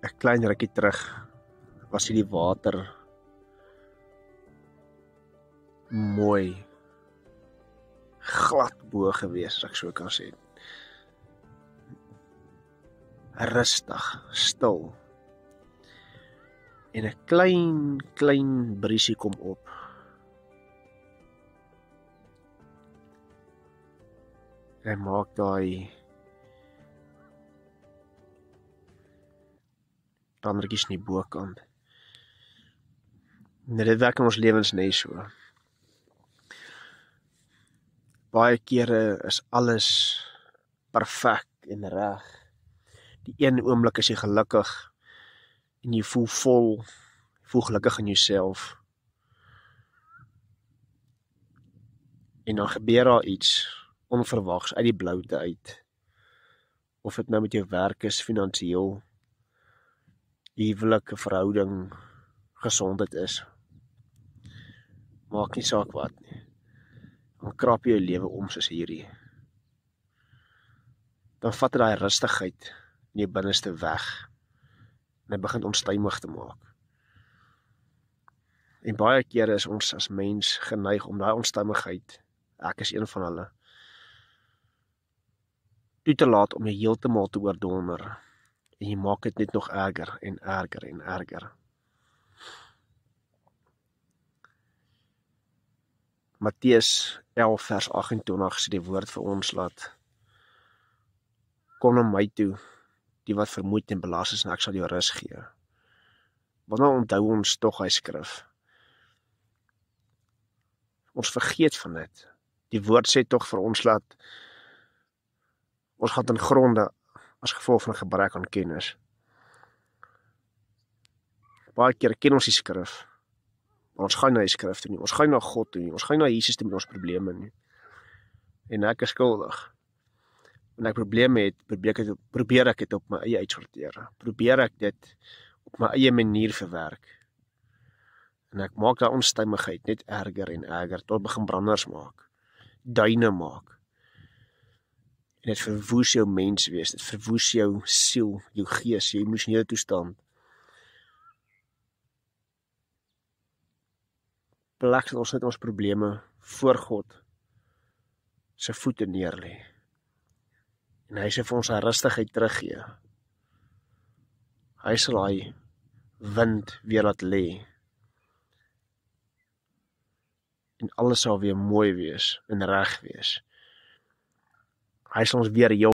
'n klein rukkie terug was hierdie water mooi glad bo gewees, as ek so kan sê. Rustig, stil. En 'n klein briesie kom op. En hy maak daai tandertjies in die bokant. En dit werk in ons lewens net so. Baie kere is alles perfek en reg. Die een oomblik is jy gelukkig en jy voel vol, jy voel gelukkig in jouself. En dan gebeur daar iets onverwags uit die bloute uit. Of dit nou met jou werk is, finansiëel, huwelik, 'n verhouding, gesondheid is. Maak nie saak wat nie. Dan krap jy jou lewe om soos hierdie. Dan vat daai rustigheid in jou binneste weg. En hy begin onstuimig te maak. En baie kere is ons as mens geneig om daai onstuimigheid, ek is een van hulle, toe te laat om jy heeltemal te oordonder. En jy maak dit net nog erger en erger en erger. Matteus 11 vers 28 sê die woord vir ons laat, kom na my toe, die wat vermoeid en belas is, en ek sal jou rus gee. Wanneer onthou ons tog hy skrif? Ons vergeet van dit. Die woord sê tog vir ons laat, ons gaan ten gronde as gevolg van 'n gebrek aan kennis. Baie keer ken ons die skrif, maar ons gaan na die skrif toe nie, ons gaan na God toe nie, ons gaan na Jesus toe met ons probleme nie. En ek is skuldig. Wanneer ek probleme het, probeer ek dit op my eie uitsorteer. Probeer ek dit op my eie manier verwerk. En ek maak daai onstuimigheid net erger en erger, tot begin branders maak, duine maak. En dit verwoes jou menswees, dit verwoes jou siel, jou gees, jou emosionele toestand. Plek dat ons net ons probleme voor God sy voete neerlê. En hy sê vir ons sy rustigheid teruggee. Hy sal hy wind weer laat lê. En alles sal weer mooi wees en reg wees. Hy sal ons weer heel